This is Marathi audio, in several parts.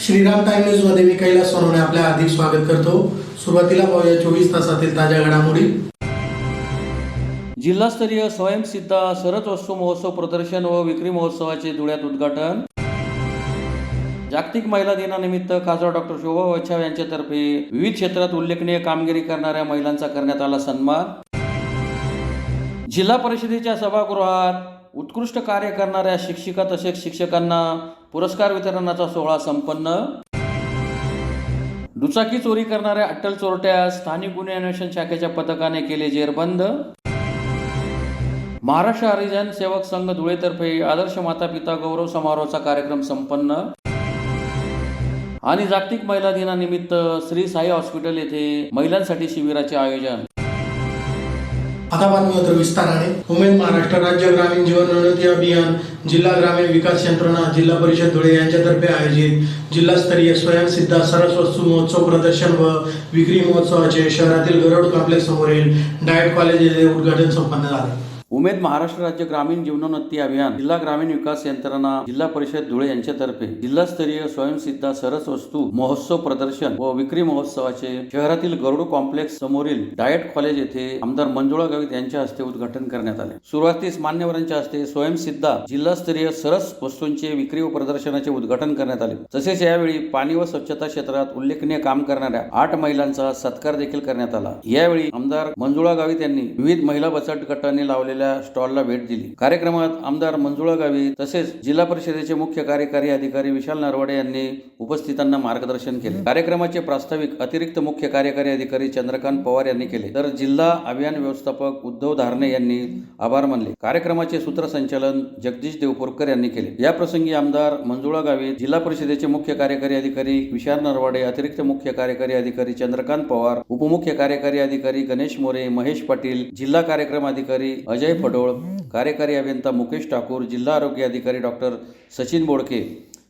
श्रीराम टाइम न्यूज मध्ये मी कैलास सोनवणे आपल्या हार्दिक स्वागत करतो। सुरुवातीला पाहूया 24 तासातील ताज्या घडामोडी। जिल्हास्तरीय स्वयंसिद्धा सरस वस्तू महोत्सव प्रदर्शन व विक्री महोत्सवाचे धुळ्यात उद्घाटन। जागतिक महिला दिनानिमित्त खासदार डॉक्टर शोभा बच्छाव यांच्यातर्फे विविध क्षेत्रात उल्लेखनीय कामगिरी करणाऱ्या महिलांचा करण्यात आला सन्मान। जिल्हा परिषदेच्या सभागृहात उत्कृष्ट कार्य करणाऱ्या शिक्षिका तसेच शिक्षकांना पुरस्कार वितरणाचा सोहळा संपन्न। दुचाकी चोरी करणाऱ्या अट्टल चोरट्यास स्थानिक गुन्हे अन्वेषण शाखेच्या पथकाने केले जेरबंद। महाराष्ट्र हरिजन सेवक संघ धुळेतर्फे आदर्श माता पिता गौरव समारोहाचा कार्यक्रम संपन्न। आणि जागतिक महिला दिनानिमित्त श्री साई हॉस्पिटल येथे महिलांसाठी शिबिराचे आयोजन। आता बातमी विस्ताराने। उमेद महाराष्ट्र राज्य ग्रामीण जीवनोन्नती अभियान जिल्हा ग्रामीण विकास यंत्रणा जिल्हा परिषद धुळे यांच्यातर्फे आयोजित जिल्हास्तरीय स्वयंसिद्धा सरस वस्तू महोत्सव प्रदर्शन व विक्री महोत्सवाचे शहरातील गरुड कॉम्प्लेक्स समोरील डायट कॉलेज येथे उद्घाटन संपन्न झाले। उमेद महाराष्ट्र राज्य ग्रामीण जीवनोन्नती अभियान जिल्हा ग्रामीण विकास यंत्रणा जिल्हा परिषद धुळे यांच्यातर्फे जिल्हास्तरीय स्वयंसिद्धा सरस वस्तू महोत्सव प्रदर्शन व विक्री महोत्सवाचे शहरातील गरुड कॉम्प्लेक्स समोरील डायट कॉलेज येथे आमदार मंजुळा गावित यांच्या हस्ते उद्घाटन करण्यात आले। सुरुवातीस मान्यवरांच्या हस्ते स्वयंसिद्धा जिल्हास्तरीय सरस वस्तूंचे विक्री व प्रदर्शनाचे उद्घाटन करण्यात आले। तसेच यावेळी पाणी व स्वच्छता क्षेत्रात उल्लेखनीय काम करणाऱ्या 8 महिलांचा सत्कार देखील करण्यात आला। यावेळी आमदार मंजुळा गावित यांनी विविध महिला बचत गटांनी लावलेल्या स्टॉलला भेट दिली। कार्यक्रमात आमदार मंजुळा गावित तसेच जिल्हा परिषदेचे मुख्य कार्यकारी अधिकारी विशाल नरवडे यांनी उपस्थितांना मार्गदर्शन केले। कार्यक्रमाचे प्रास्ताविक अतिरिक्त मुख्य कार्यकारी अधिकारी चंद्रकांत पवार यांनी केले, तर जिल्हा अभियान व्यवस्थापक उद्धव धारणे यांनी आभार मानले। कार्यक्रमाचे सूत्रसंचालन जगदीश देवपूरकर यांनी केले। या प्रसंगी आमदार मंजुळा गावित, जिल्हा परिषदेचे मुख्य कार्यकारी अधिकारी विशाल नरवडे, अतिरिक्त मुख्य कार्यकारी अधिकारी चंद्रकांत पवार, उपमुख्य कार्यकारी अधिकारी गणेश मोरे, महेश पाटील, जिल्हा कार्यक्रम अधिकारी अजय पडोळ, कार्यकारी अभियंता मुकेश ठाकूर, जिल्हा आरोग्य अधिकारी डॉक्टर सचिन बोडके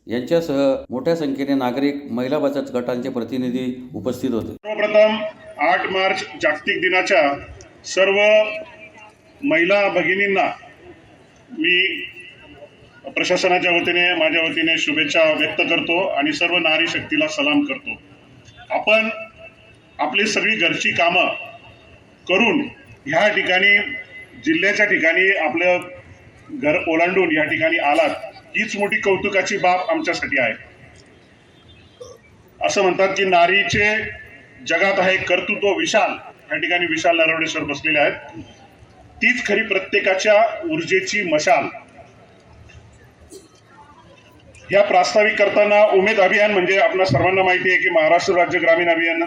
यांच्यासह मोठ्या संख्येने नागरिक, महिला बचत गटांचे प्रतिनिधी उपस्थित होते। सर्वप्रथम 8 मार्च जागतिक दिनाच्या सर्व महिला भगिनींना मी प्रशासनाच्या वतीने माझ्या वतीने शुभेच्छा व्यक्त करतो आणि सर्व नारी शक्तीला सलाम करतो। आपण आपली सगळी घरची कामं करून ह्या ठिकाणी जिल्ह्याच्या ठिकाणी आपलं घर ओलांडून या ठिकाणी आलात, हीच मोठी कौतुकाची बाब आमच्यासाठी आहे। असं म्हणतात की नारीचे जगात आहे कर्तृत्व विशाल, या ठिकाणी विशाल नरवडे सर बसलेले आहेत, तीच खरी प्रत्येकाच्या ऊर्जेची मशाल। या प्रास्ताविक करताना उमेद अभियान म्हणजे आपल्या सर्वांना माहिती आहे की महाराष्ट्र राज्य ग्रामीण अभियान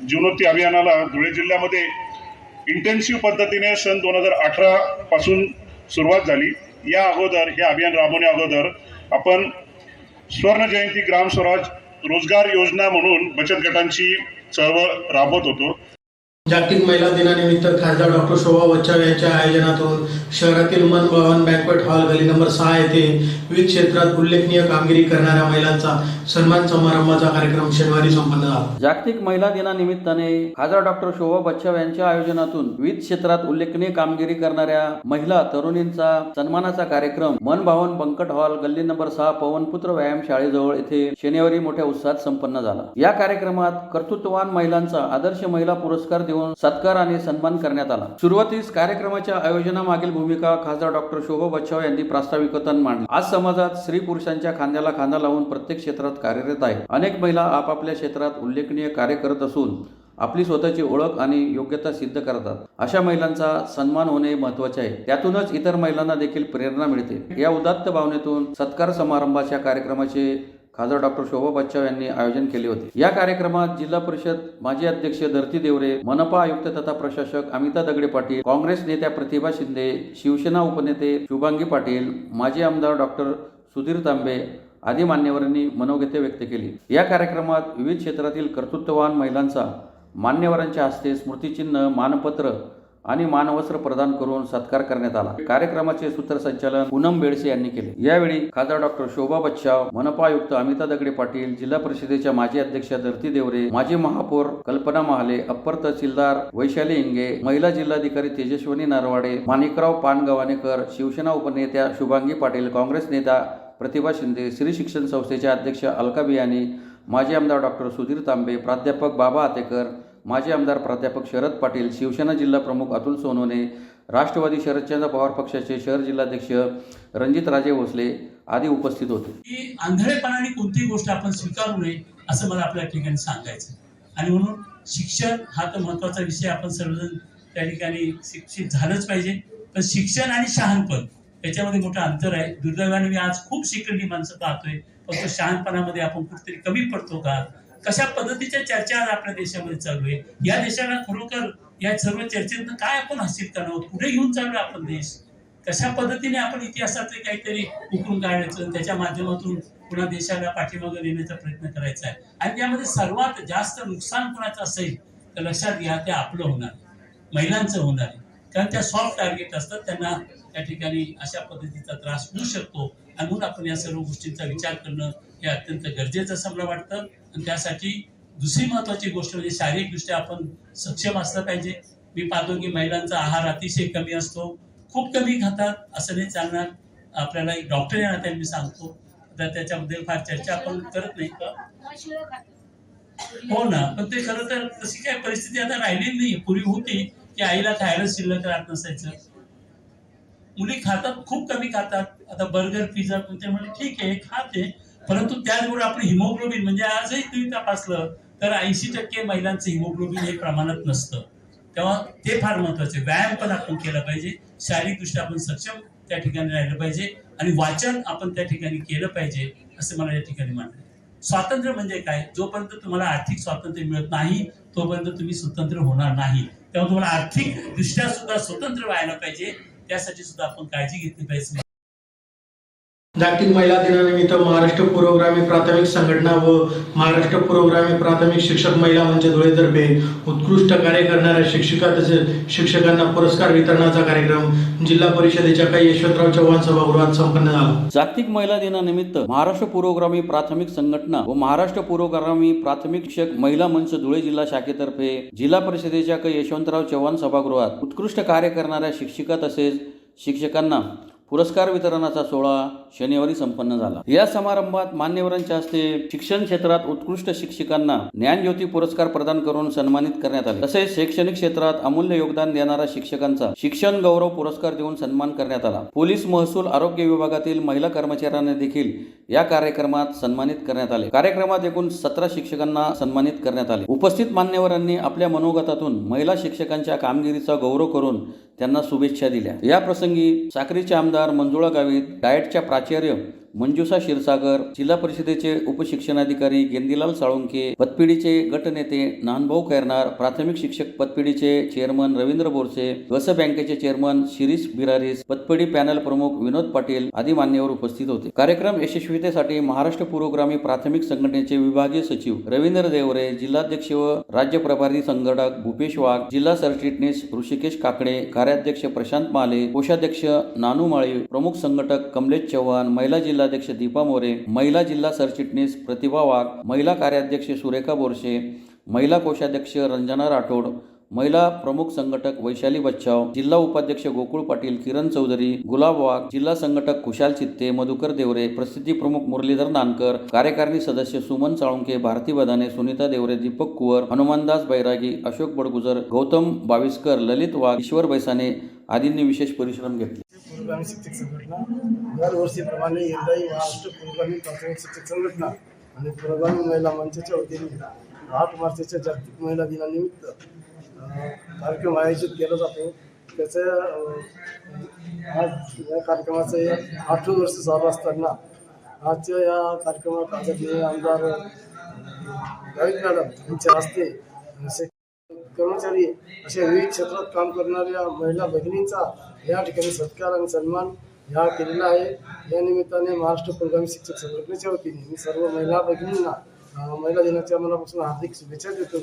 जीवनोन्नती अभियानाला धुळे जिल्ह्यामध्ये इंटेन्सिव्ह पद्धतीने सन 2018 पासून सुरुवात झाली। या अगोदर हे अभियान राबवण्या अगोदर आपण स्वर्ण जयंती ग्राम स्वराज रोजगार योजना म्हणून बचत गटांची चळवळ राबवत होतो। जागतिक महिला दिनानिमित्त खासदार डॉक्टर शोभा बच्छाव यांच्या आयोजनातून शहरातील मन भवन बँक्वेट हॉल गली नंबर 6 येथे विविध क्षेत्रात उल्लेखनीय कामगिरी करणाऱ्या महिलांचा सन्मान समारंभाचा कार्यक्रम शनिवारी संपन्न झाला। जागतिक महिला दिनानिमित्ताने खासदार डॉक्टर शोभा बच्छाव यांच्या आयोजनातून विविध क्षेत्रात उल्लेखनीय कामगिरी करणाऱ्या महिला तरुणींचा सन्मानाचा कार्यक्रम मन भवन बँक्वेट हॉल गल्ली नंबर 6 पवनपुत्र व्यायाम शाळेजवळ येथे शनिवारी मोठ्या उत्साहात संपन्न झाला। या कार्यक्रमात कर्तृत्ववान महिलांचा आदर्श महिला पुरस्कार देऊन सत्कार आणि सन्मान करण्यात आला। सुरुवातीस कार्यक्रमाच्या आयोजनामागील भूमिका खासदार डॉक्टर शोभा बच्छाव यांनी प्रास्ताविकतेने मांडली। आज समाजात स्त्री पुरुषांच्या खांद्याला खांदा लावून प्रत्येक क्षेत्रात कार्यरत आहे। अनेक महिला आपापल्या क्षेत्रात उल्लेखनीय कार्य करत असून आपली स्वतःची ओळख आणि योग्यता सिद्ध करतात। अशा महिलांचा सन्मान होणे महत्त्वाचे आहे, त्यातूनच इतर महिलांना देखील प्रेरणा मिळते। या उदात्त भावनेतून सत्कार समारंभाच्या कार्यक्रमाचे खासदार डॉक्टर शोभा बच्छाव यांनी आयोजन केले होते। या कार्यक्रमात जिल्हा परिषद माजी अध्यक्ष धरती देवरे, मनपा आयुक्त तथा प्रशासक अमिता दगडे पाटील, काँग्रेस नेत्या प्रतिभा शिंदे, शिवसेना उपनेते शुभांगी पाटील, माजी आमदार डॉक्टर सुधीर तांबे आदी मान्यवरांनी मनोगते व्यक्त केली। या कार्यक्रमात विविध क्षेत्रातील कर्तृत्ववान महिलांचा मान्यवरांच्या हस्ते स्मृतिचिन्ह, मानपत्र आणि मानवस्त्र प्रदान करून सत्कार करण्यात आला। कार्यक्रमाचे सूत्रसंचालन पूनम बेडसे यांनी केले। यावेळी खासदार डॉक्टर शोभा बच्छाव, मनपा आयुक्त अमिता दगडे पाटील, जिल्हा परिषदेच्या माजी अध्यक्ष धरती देवरे, माजी महापौर कल्पना महाले, अप्पर तहसीलदार वैशाली इंगे, महिला जिल्हाधिकारी तेजस्विनी नरवाडे, माणिकराव पानगव्हाणेकर, शिवसेना उपनेत्या शुभांगी पाटील, काँग्रेस नेता प्रतिभा शिंदे, श्री शिक्षण संस्थेचे अध्यक्ष अलका बियाणी, माजी आमदार डॉक्टर सुधीर तांबे, प्राध्यापक बाबा आतेकर, माजी आमदार प्राध्यापक शरद पाटील, शिवसेना जिल्हा प्रमुख अतुल सोनवणे, राष्ट्रवादी शरदचंद्र पवार पक्षाचे शहर जिल्हाध्यक्ष रणजित राजे भोसले आदी उपस्थित होते. की आंधळेपणाने कोणतीही गोष्ट आपण स्वीकारू नये असं मला आपल्या ठिकाणी सांगायचं. आणि म्हणून शिक्षण हा तर महत्त्वाचा विषय, आपण सर्वजण त्या ठिकाणी शिक्षित झालंच पाहिजे. पण शिक्षण आणि शहाणपण याच्यामध्ये मोठं अंतर आहे. दुर्दैवाने मी आज खूप शिकलेली माणसं पाहतोय, पण तो शहाणपणामध्ये आपण कुठेतरी कमी पडतो का? कशा पद्धतीच्या चर्चा आज आपल्या देशामध्ये चालू आहे? या देशाला खरोखर या सर्व चर्चेतनं काय आपण हासिल करावं? पुढे घेऊन चालू आपण देश कशा पद्धतीने आपण इतिहासातले काहीतरी उकरून काढायचं, त्याच्या माध्यमातून पुन्हा देशाला पाठीमागे नेण्याचा प्रयत्न करायचा आहे. आणि त्यामध्ये सर्वात जास्त नुकसान कोणाचं असेल तर लक्षात घ्या, ते आपलं होणार, महिलांचं होणार आहे. कारण त्या सॉफ्ट टार्गेट असतात, त्यांना त्या ठिकाणी अशा पद्धतीचा त्रास होऊ शकतो. आणि म्हणून आपण या सर्व गोष्टींचा विचार करणं हे अत्यंत गरजेचं असं मला वाटतं. आणि त्यासाठी दुसरी महत्त्वाची गोष्ट म्हणजे शारीरिकदृष्ट्या आपण सक्षम असलं पाहिजे. मी पाहतो की महिलांचा आहार अतिशय कमी असतो, खूप कमी खातात, असं नाही चालणार. आपल्याला एक डॉक्टर या नात्याने मी सांगतो, तर त्याच्याबद्दल फार चर्चा आपण करत नाही का? हो ना, पण ते खरं तर तशी काय परिस्थिती आता राहिलेली नाही. पूर्वी होती की आईला खायला शिल्लक राहत नसायचं, मुली खातात, खूप कमी खातात. आता बर्गर पिझ्झा ते म्हणजे ठीक आहे खाते, परंतु त्याचबरोबर आपलं हिमोग्लोबिन म्हणजे आजही तुम्ही तपासलं तर 80% महिलांचं हिमोग्लोबिन हे प्रमाणात नसतं. तेव्हा ते फार महत्वाचे. व्यायाम पण आपण केला पाहिजे, शारीरिकदृष्ट्या आपण सक्षम त्या ठिकाणी राहिलं पाहिजे आणि वाचन आपण त्या ठिकाणी केलं पाहिजे असं मला या ठिकाणी मानलं. स्वातंत्र्य म्हणजे काय? जोपर्यंत तुम्हाला आर्थिक स्वातंत्र्य मिळत नाही तोपर्यंत तुम्ही स्वतंत्र होणार नाही. तेव्हा तुम्हाला आर्थिक दृष्ट्या सुद्धा स्वतंत्र व्हायला पाहिजे, त्यासाठी सुद्धा आपण काळजी घेतली पाहिजे. जागतिक महिला दिनानिमित्त महाराष्ट्र पूर्वग्रामीण प्राथमिक संघटना व महाराष्ट्र पूर्वग्रामीण प्राथमिक शिक्षक महिला मंच धुळेतर्फे उत्कृष्ट कार्य करणाऱ्या शिक्षिका तसेच शिक्षकांना पुरस्कार वितरणाचा कार्यक्रम जिल्हा परिषदेच्या काही यशवंतराव चव्हाण सभागृहात संपन्न झाला. जागतिक महिला दिनानिमित्त महाराष्ट्र पूर्वग्रामीण प्राथमिक संघटना व महाराष्ट्र पूर्वग्रामीण प्राथमिक शिक्षक महिला मंच धुळे जिल्हा शाखेतर्फे जिल्हा परिषदेच्या काही यशवंतराव चव्हाण सभागृहात उत्कृष्ट कार्य करणाऱ्या शिक्षिका तसेच शिक्षकांना पुरस्कार वितरणाचा सोहळा शनिवारी संपन्न झाला. या समारंभात मान्यवरांच्या हस्ते शिक्षण क्षेत्रात उत्कृष्ट शिक्षकांना ज्ञानज्योती पुरस्कार प्रदान करून सन्मानित करण्यात आले. तसेच शैक्षणिक क्षेत्रात अमूल्य योगदान देणाऱ्या शिक्षकांचा शिक्षण गौरव पुरस्कार देऊन सन्मान करण्यात आला. पोलीस, महसूल, आरोग्य विभागातील महिला कर्मचाऱ्यांना देखील या कार्यक्रमात सन्मानित करण्यात आले. कार्यक्रमात एकूण 17 शिक्षकांना सन्मानित करण्यात आले. उपस्थित मान्यवरांनी आपल्या मनोगतातून महिला शिक्षकांच्या कामगिरीचा गौरव करून त्यांना शुभेच्छा दिल्या. या प्रसंगी साक्रीचे आमदार मंजुळा गावित, डाएटच्या प्राचार्य मंजुषा क्षीरसागर, जिल्हा परिषदेचे उपशिक्षणाधिकारी गेंदीलाल साळुंके, पतपिढीचे गटनेते नानभाऊ खैरनार, प्राथमिक शिक्षक पतपिढीचे चेअरमन रवींद्र बोरसे, गस बँकेचे चेअरमन शिरीष बिरारीस, पतपिढी पॅनल प्रमुख विनोद पाटील आदी मान्यवर उपस्थित होते. कार्यक्रम यशस्वीतेसाठी महाराष्ट्र पूर्वग्रामीण प्राथमिक संघटनेचे विभागीय सचिव रवींद्र देवरे, जिल्हाध्यक्ष व राज्य प्रभारी संघटक भूपेश वाघ, जिल्हा सरचिटणीस ऋषिकेश काकडे, कार्याध्यक्ष प्रशांत माले, कोषाध्यक्ष नानू माळी, प्रमुख संघटक कमलेश चव्हाण, महिला जिल्हाध्यक्ष दीपा मोरे, महिला जिल्हा सरचिटणीस प्रतिभा वाघ, महिला कार्याध्यक्ष सुरेखा बोरसे, महिला कोषाध्यक्ष रंजना राठोड, महिला प्रमुख संघटक वैशाली बच्चाव, जिल्हा उपाध्यक्ष गोकुळ पाटील, किरण चौधरी, गुलाब वाघ, जिल्हा संघटक खुशाल चित्ते, मधुकर देवरे, प्रसिद्धी प्रमुख मुरलीधर नानकर, कार्यकारिणी सदस्य सुमन साळुंके, भारती बदाने, सुनीता देवरे, दीपक कुवर, हनुमानदास बैरागी, अशोक बडगुजर, गौतम बाविस्कर, ललित वाघ, ईश्वर बैसाने आदींनी विशेष परिश्रम घेतले. पूर्वग्रामीण शिक्षक संघटना दरवर्षीप्रमाणे यंदाही महाराष्ट्र पूर्वग्रामीण प्राथमिक शिक्षक संघटना आणि पूर्वग्रामीण महिला मंचाच्या वतीने 8 मार्चच्या जागतिक महिला दिनानिमित्त कार्यक्रम आयोजित केला जातो. त्याचं आज या कार्यक्रमाचं 8 वर्ष चालू असताना आजच्या या कार्यक्रमात आदरणीय आमदार गावित मॅडम यांच्या हस्ते कर्मचारी अशा विविध क्षेत्रात काम करणाऱ्या महिला भगिनींचा या ठिकाणी सत्कार आणि सन्मान या केलेला आहे. या निमित्ताने महाराष्ट्र पूर्वग्रामीण शिक्षक संघटनेच्या वतीने मी सर्व महिला भगिनींना महिला दिनाच्या मनापासून हार्दिक शुभेच्छा देतो.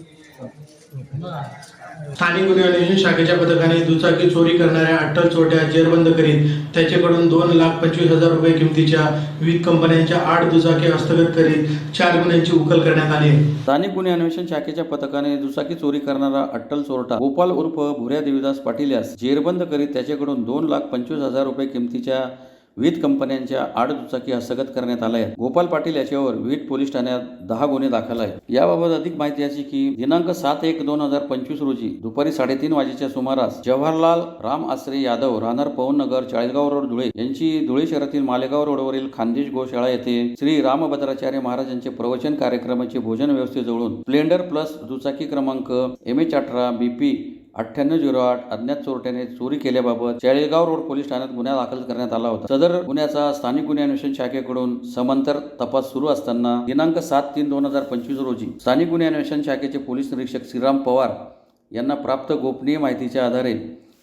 स्थानिक गुन्हे अन्वेषण शाखेच्या पथकाने दुचाकी चोरी करणाऱ्या अट्टल चोरट्या जेरबंद करीत त्याच्याकडून 2,25,000 रुपये किमतीच्या विविध कंपन्यांच्या 8 दुचाकी हस्तगत करीत 4 गुन्ह्यांची उकल करण्यात आली. स्थानिक गुन्हे अन्वेषण शाखेच्या पथकाने दुचाकी चोरी करणारा अट्टल चोरटा गोपाल उर्फ भुऱ्या देवीदास पाटील यास जेरबंद करीत त्याच्याकडून 2,25,000 रुपये किमतीच्या विविध कंपन्यांच्या 8 दुचाकी हस्तगत करण्यात आल्या आहेत. गोपाल पाटील याच्यावर विविध पोलीस ठाण्यात 10 गुन्हे दाखल आहेत. याबाबत अधिक माहिती अशी की दिनांक 7/1/2025 रोजी दुपारी 3:30 वाजेच्या सुमारास जवाहरलाल राम आसरे यादव राहणार पवननगर, चाळीसगाव रोड, धुळे यांची धुळे शहरातील मालेगाव रोडवरील खानदेश गोशाळा येथे श्री रामभद्राचार्य महाराजांचे प्रवचन कार्यक्रमाचे भोजन व्यवस्थेजवळून स्प्लेंडर प्लस दुचाकी क्रमांक MH18 BP 9808 अज्ञात चोरट्याने चोरी केल्याबाबत चाळीसगाव रोड पोलीस ठाण्यात गुन्हा दाखल करण्यात आला होता. सदर गुन्ह्याचा स्थानिक गुन्हे अन्वेषण शाखेकडून समांतर तपास सुरू असताना दिनांक 7/3/2025 रोजी स्थानिक गुन्हे अन्वेषण शाखेचे पोलीस निरीक्षक श्रीराम पवार यांना प्राप्त गोपनीय माहितीच्या आधारे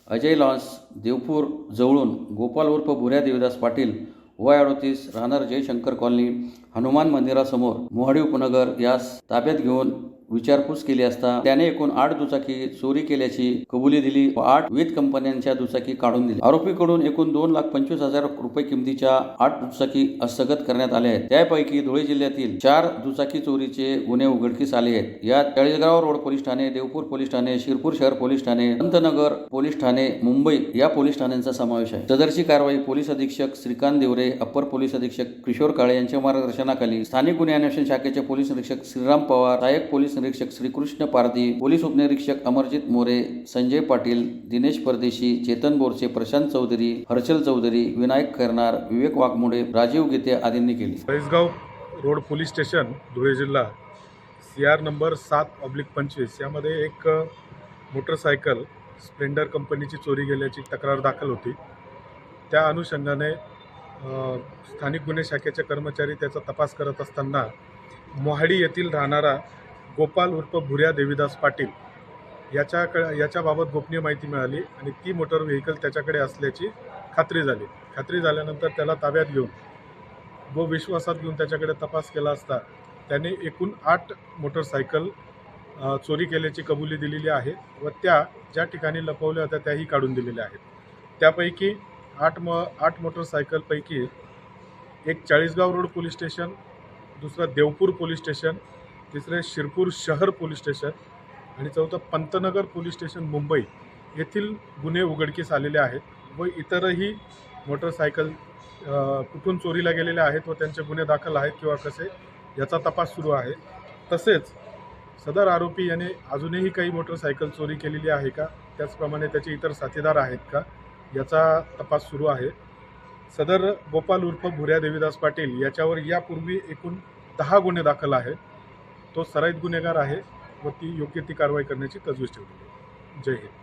अजय लॉन्स देवपूर जवळून गोपाल उर्फ भुऱ्या देवीदास पाटील वय 38 राहणार जयशंकर कॉलनी हनुमान मंदिरासमोर मोहाडी उपनगर यास ताब्यात घेऊन विचारपूस केली असता त्याने एकूण 8 दुचाकी चोरी केल्याची कबुली दिली व 8 विविध कंपन्यांच्या दुचाकी काढून दिल्या. आरोपीकडून एकूण 2,25,000 रुपये किमतीच्या 8 दुचाकी हस्तगत करण्यात आल्या आहेत. त्यापैकी धुळे जिल्ह्यातील 4 दुचाकी चोरीचे गुन्हे उघडकीस आले आहेत. यात चाळीसगाव रोड पोलीस ठाणे, देवपूर पोलीस ठाणे, शिरपूर शहर पोलीस ठाणे, संतनगर पोलीस ठाणे, मुंबई या पोलीस ठाण्यांचा समावेश आहे. सदरची कारवाई पोलीस अधीक्षक श्रीकांत देवरे, अप्पर पोलीस अधीक्षक किशोर काळे यांच्या मार्गदर्शनाखाली स्थानिक गुन्हे अन्वेषण शाखेचे पोलीस निरीक्षक श्रीराम पवार, सहाय्यक पोलीस निरीक्षक श्रीकृष्ण पारधी, पोलीस उपनिरीक्षक अमरजित मोरे, संजय पाटील, दिनेश परदेशी, चेतन बोरसे, प्रशांत चौधरी, हर्षल चौधरी, विनायक खैरनार, विवेक वाघमोडे, राजीव गीते आदींनी केली. Chalisgaon road police station Dhule जिल्हा CR नंबर 7/25 यामध्ये एक मोटरसायकल स्प्लेंडर कंपनीची चोरी गेल्याची तक्रार दाखल होती. त्या अनुषंगाने स्थानिक गुन्हे शाखेचे कर्मचारी त्याचा तपास करत असताना मोहाडी येथील राहणारा गोपाल उर्फ भुऱ्या देवीदास पाटील याच्याबाबत गोपनीय माहिती मिळाली आणि ती मोटर व्हेकल त्याच्याकडे असल्याची खात्री झाली. खात्री झाल्यानंतर त्याला ताब्यात घेऊन व विश्वासात घेऊन त्याच्याकडे तपास केला असता त्याने एकूण 8 मोटरसायकल चोरी केल्याची कबुली दिलेली आहे व त्या ज्या ठिकाणी लपवल्या होत्या त्याही काढून दिलेल्या आहेत. त्यापैकी 8 मोटरसायकलपैकी एक चाळीसगाव रोड पोलीस स्टेशन, दुसरा देवपूर पोलीस स्टेशन, तिसरे शिरपूर शहर पोलीस स्टेशन आणि चौथं पंतनगर पोलीस स्टेशन मुंबई येथील गुन्हे उघडकीस आलेले आहेत व इतरही मोटरसायकल कुठून चोरीला गेलेल्या आहेत व त्यांचे गुन्हे दाखल आहेत किंवा कसे याचा तपास सुरू आहे. तसेच सदर आरोपी याने अजूनही काही मोटरसायकल चोरी केलेली आहे का, त्याचप्रमाणे त्याचे इतर साथीदार आहेत का याचा तपास सुरू आहे. सदर गोपाल उर्फ भुऱ्या देवीदास पाटील याच्यावर यापूर्वी एकूण 10 गुन्हे दाखल आहेत. तो सराईत गुन्हेगार आहे व ती योग्य ती कारवाई करण्याची तजवीज ठेवली आहे. जय हिंद.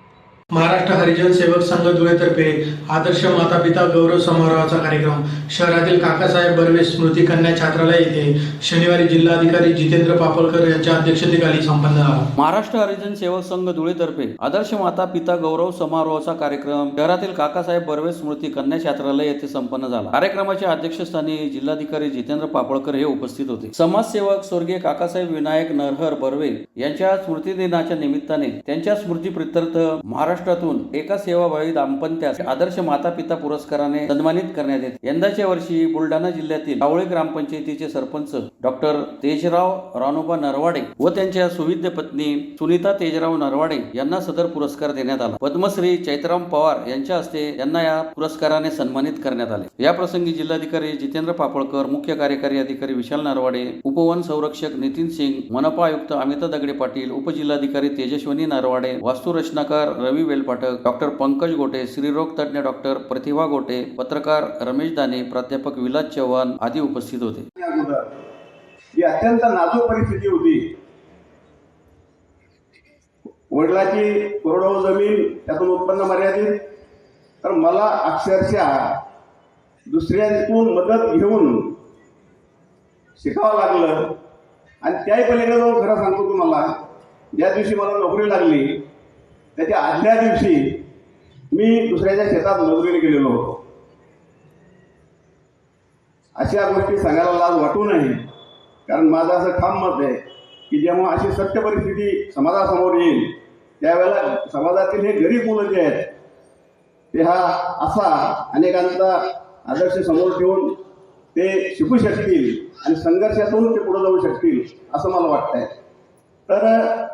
महाराष्ट्र हरिजन सेवक संघ धुळेतर्फे आदर्श माता पिता गौरव समारोहाचा कार्यक्रम शहरातील काकासाहेब बर्वे स्मृती कन्या छात्रालय येथे शनिवारी जिल्हाधिकारी जितेंद्र पापळकर यांच्या अध्यक्षतेखाली संपन्न झाला. महाराष्ट्र हरिजन सेवक संघ धुळेतर्फे आदर्श माता पिता गौरव समारोहाचा कार्यक्रम शहरातील काकासाहेब बर्वे स्मृती कन्या छात्रालय येथे संपन्न झाला. कार्यक्रमाच्या अध्यक्षस्थानी जिल्हाधिकारी जितेंद्र पापळकर हे उपस्थित होते. समाजसेवक स्वर्गीय काकासाहेब विनायक नरहर बर्वे यांच्या स्मृती दिनाच्या निमित्ताने त्यांच्या स्मृतीप्रित्यर्थ महाराष्ट्रातून एका सेवाभावी दाम्पत्यास आदर्श माता पिता पुरस्काराने सन्मानित करण्यात येते. यंदाच्या वर्षी बुलढाणा जिल्ह्यातील कावळे ग्रामपंचायतीचे सरपंच डॉक्टर तेजराव रानोबा नरवाडे व त्यांच्या सुविद्य पत्नी सुनीता तेजराव नरवाडे यांना सदर पुरस्कार देण्यात आला. पद्मश्री चैत्राम पवार यांच्या हस्ते यांना या पुरस्काराने सन्मानित करण्यात आले. या प्रसंगी जिल्हाधिकारी जितेंद्र पापळकर, मुख्य कार्यकारी अधिकारी विशाल नरवाडे, उपवन संरक्षक नितीन सिंग, मनपा आयुक्त अमिता दगडे पाटील, उपजिल्हाधिकारी तेजस्विनी नरवाडे, वास्तुरचनाकार रवी वेलपाठक, डॉक्टर पंकज गोटे, स्त्रीरोग तज्ञ डॉक्टर प्रतिभा गोटे, पत्रकार रमेश दाने, प्राध्यापक विलास चव्हाण आदी उपस्थित होते. ही अत्यंत नाजूक परिस्थिती होती. वडिलाची करोडो जमीन, त्यातून उत्पन्न मर्यादित. तर मला अक्षरशः दुसऱ्यांकडून मदत घेऊन शिकावं लागलं आणि त्याही पलीकडे जाऊन खरं सांगतो तुम्हाला, ज्या दिवशी मला नोकरी लागली त्याच्या आदल्या दिवशी मी दुसऱ्याच्या शेतात नोकरीला गेलेलो होतो. अशा गोष्टी सांगायला लाज वाटू नये, कारण माझं असं ठाम मत आहे की जेव्हा अशी सत्य परिस्थिती समाजासमोर येईल त्यावेळेला समाजातील हे गरीब मुलं जे आहेत ते हा असा अनेकांचा आदर्श समोर ठेवून ते शिकू शकतील आणि संघर्षातून ते पुढे जाऊ शकतील असं मला वाटतंय. तर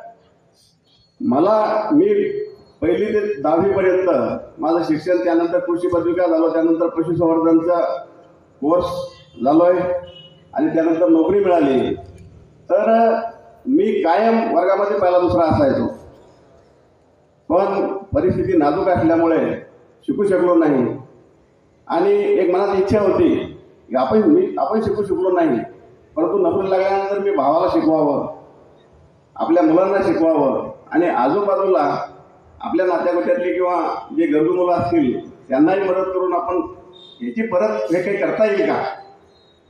मी पहिली ते 10वी पर्यंत माझं शिक्षण, त्यानंतर कृषी पदविका झालो, त्यानंतर पशुसंवर्धनचा कोर्स झालोय आणि त्यानंतर नोकरी मिळाली. तर मी कायम वर्गामध्ये पहिला दुसरा असायचो, पण परिस्थिती नाजूक असल्यामुळे शिकू शकलो नाही. आणि एक मनात इच्छा होती की आपण शिकू शकलो नाही, परंतु नोकरी लागल्यानंतर मी भावाला शिकवावं, आपल्या मुलांना शिकवावं आणि आजूबाजूला आपल्या नात्यागोत्यातली किंवा जे गरजू मुलं असतील त्यांनाही मदत करून आपण याची परत हे काही करता येईल का,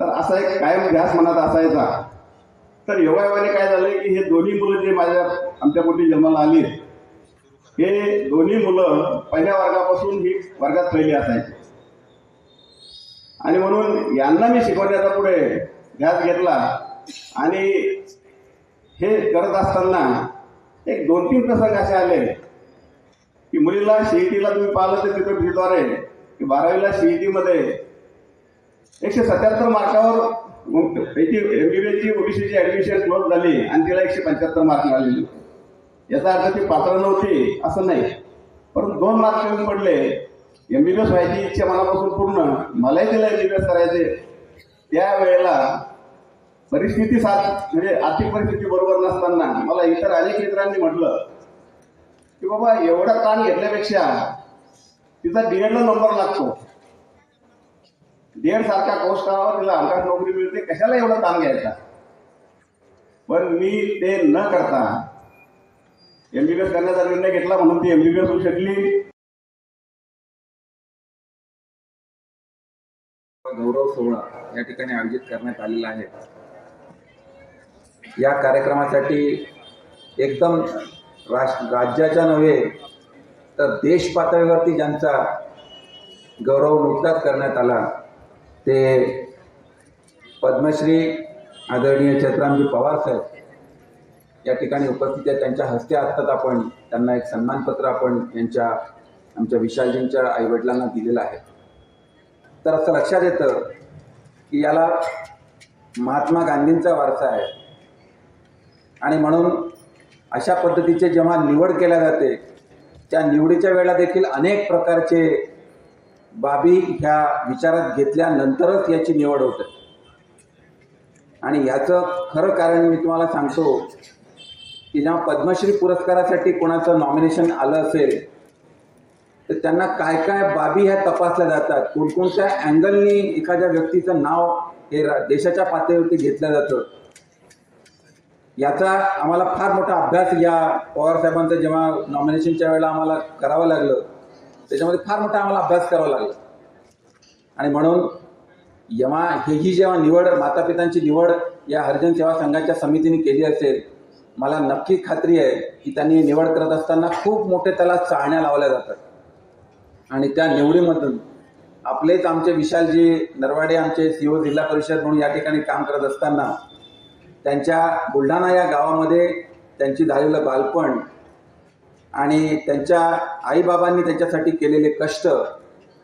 तर असा एक कायम ध्यास मनात असायचा. तर योगायोगाने काय झालं की हे दोन्ही मुलं जे आमच्या पोटी जन्माला आली, हे दोन्ही मुलं पहिल्या वर्गापासून ही वर्गात पहिली असायची. आणि म्हणून यांना मी शिकवण्याचा पुढे ध्यास घेतला. आणि हे करत असताना एक 2-3 प्रसंग असे आले की मुलीला सीईटीला तुम्ही पाहिलं तर तिथं भीद्वारे की 12वीला सीईटीमध्ये 177 मार्कावर MBBSची ओबीसीची ऍडमिशन क्लोज झाली आणि तिला 175 मार्क मिळालेले. याचा अर्थ ती पात्र नव्हती असं नाही, परंतु 2 मार्क कमी पडले. MBBS व्हायची इच्छा मनापासून पूर्ण, मलाही तिला MBBS करायचे. त्यावेळेला परिस्थिती म्हणजे आर्थिक परिस्थिती बरोबर नसताना मला इतर अनेक मित्रांनी म्हटलं की बाबा एवढा ताण घेतल्यापेक्षा तिचा DEDला नंबर लागतो, DED सारखा कोर्स करावा, तिला हमखास नोकरी मिळते, कशाला एवढा ताण घ्यायचा. पण मी ते न करता MBBS करण्याचा निर्णय घेतला, म्हणून ती MBBS होऊ शकली. गौरव सोहळा या ठिकाणी आयोजित करण्यात आलेला आहे. या कार्यक्रमासाठी एकदम राज्याच्या नव्हे तर देश पातळीवरती ज्यांचा गौरव नुकताच करण्यात आला ते पद्मश्री आदरणीय छत्ररामजी पवार साहेब या ठिकाणी उपस्थित आहेत. त्यांच्या हस्ते आत्ताच आपण त्यांना एक सन्मानपत्र आपण आमच्या विशालजींच्या आईवडिलांना दिलेलं आहे. तर असं लक्षात येतं की याला महात्मा गांधींचा वारसा आहे आणि म्हणून अशा पद्धतीचे जेव्हा निवड केल्या जाते त्या निवडीच्या वेळेला देखील अनेक प्रकारचे बाबी ह्या विचारात घेतल्यानंतरच याची निवड होते. आणि याचं खरं कारण मी तुम्हाला सांगतो की जेव्हा पद्मश्री पुरस्कारासाठी कोणाचं नॉमिनेशन आलं असेल तर त्यांना काय काय बाबी ह्या तपासल्या जातात, कोणकोणत्या अँगलनी एखाद्या व्यक्तीचं नाव हे देशाच्या पातळीवरती घेतलं जातं. याचा आम्हाला फार मोठा अभ्यास या पवार साहेबांचं जेव्हा नॉमिनेशनच्या वेळेला आम्हाला करावं लागलं त्याच्यामध्ये फार मोठा आम्हाला अभ्यास करावा लागला. आणि म्हणून जेव्हा निवड मातापितांची निवड या हरिजन सेवा संघाच्या समितीने केली असेल, मला नक्की खात्री आहे की त्यांनी निवड करत असताना खूप मोठे त्याला चाळण्या लावल्या जातात. आणि त्या निवडीमधून आपलेच आमचे विशालजी नरवाडे आमचे CO जिल्हा परिषद म्हणून या ठिकाणी काम करत असताना त्यांच्या बुलढाणा या गावामध्ये त्यांची झालेलं बालपण आणि त्यांच्या आईबाबांनी त्यांच्यासाठी केलेले कष्ट,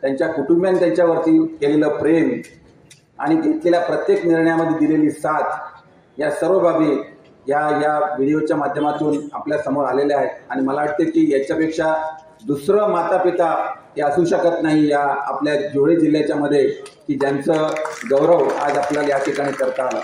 त्यांच्या कुटुंबियांनी त्यांच्यावरती केलेलं प्रेम आणि घेतलेल्या प्रत्येक निर्णयामध्ये दिलेली साथ, या सर्व बाबी या व्हिडिओच्या माध्यमातून आपल्यासमोर आलेल्या आहेत. आणि मला वाटते की याच्यापेक्षा दुसरं मातापिता हे असू शकत नाही या आपल्या धुळे जिल्ह्याच्या मध्ये की ज्यांचं गौरव आज आपल्याला या ठिकाणी करता आला.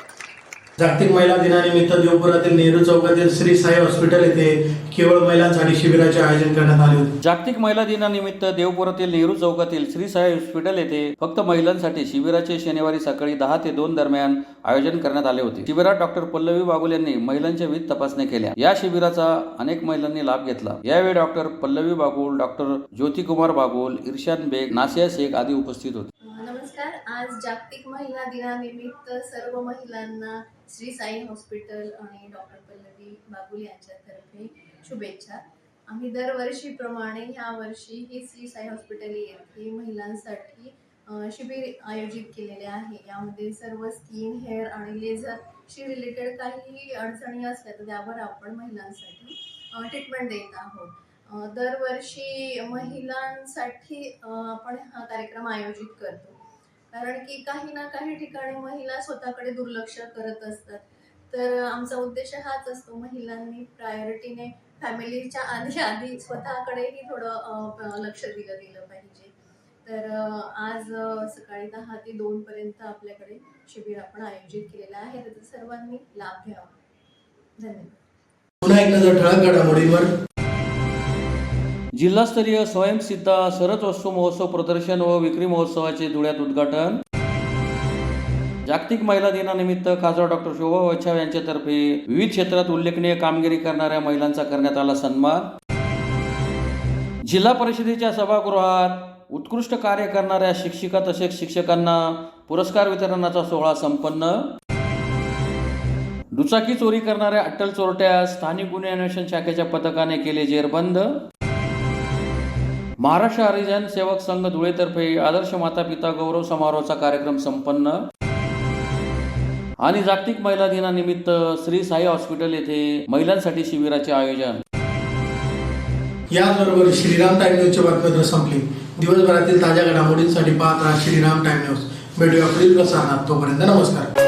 जागतिक महिला दिनानिमित्त देवपुरातील नेहरू चौकातील श्री साई हॉस्पिटल येथे केवळ महिलांसाठी शिबिराचे आयोजन करण्यात आले होते. जागतिक महिला दिनानिमित्त देवपुरातील नेहरू चौकातील श्री साई हॉस्पिटल येथे फक्त महिलांसाठी शिबिराचे शनिवारी सकाळी 10 ते 2 दरम्यान आयोजन करण्यात आले होते. शिबिरात डॉक्टर पल्लवी बागुल यांनी महिलांच्या विविध तपासण्या केल्या. या शिबिराचा अनेक महिलांनी लाभ घेतला. यावेळी डॉक्टर पल्लवी बागुल, डॉक्टर ज्योतिकुमार बागुल, इर्शान बेग, नासिया शेख आदी उपस्थित होते. नमस्कार. आज जागतिक महिला दिनानिमित्त सर्व महिलांना श्री साई हॉस्पिटल आणि डॉक्टर पल्लवी बागुल यांच्यातर्फे शुभेच्छा. आम्ही दरवर्षीप्रमाणे ह्या वर्षी ही श्री साई हॉस्पिटल येथे महिलांसाठी शिबिर आयोजित केलेले आहे. यामध्ये सर्व स्किन, हेअर आणि लेझरशी रिलेटेड काही अडचणी असल्या तर त्यावर आपण महिलांसाठी ट्रीटमेंट देत आहोत. दरवर्षी महिलांसाठी आपण हा कार्यक्रम आयोजित करतो, कारण की काही ना काही ठिकाणी महिला स्वतःकडे दुर्लक्ष करत असतात. तर आमचा उद्देश हाच असतो, महिलांनी प्रायोरिटीने फॅमिलीच्या आधी स्वतःकडेही थोडं लक्ष दिलं गेलं पाहिजे. तर आज सकाळी 10 ते 2 पर्यंत आपल्याकडे शिबिर आपण आयोजित केलेलं आहे. तर सर्वांनी लाभ घ्यावा. धन्यवाद. पुन्हा एक नजर ठळक घडामोडींवर. जिल्हास्तरीय स्वयंसिद्धा सरस वस्तू महोत्सव प्रदर्शन व विक्री महोत्सवाचे धुळ्यात उद्घाटन. जागतिक महिला दिनानिमित्त खासदार डॉक्टर शोभा बच्छाव यांच्यातर्फे विविध क्षेत्रात उल्लेखनीय कामगिरी करणाऱ्या महिलांचा करण्यात आला सन्मान. जिल्हा परिषदेच्या सभागृहात उत्कृष्ट कार्य करणाऱ्या शिक्षिका तसेच शिक्षकांना पुरस्कार वितरणाचा सोहळा संपन्न. दुचाकी चोरी करणाऱ्या अट्टल चोरट्यास स्थानिक गुन्हे अन्वेषण शाखेच्या पथकाने केले जेरबंद. महाराष्ट्र हरिजन सेवक संघ धुळेतर्फे आदर्श माता पिता गौरव समारोहाचा कार्यक्रम संपन्न. आणि जागतिक महिला दिनानिमित्त श्री साई हॉस्पिटल येथे महिलांसाठी शिबिराचे आयोजन. याचबरोबर श्रीराम टाइम न्यूजची बातमीपत्र संपली. दिवसभरातील ताज्या घडामोडींसाठी पाहत राहा श्रीराम टाइम न्यूज. भेटूया पुढील प्रसारणात. तोपर्यंत नमस्कार.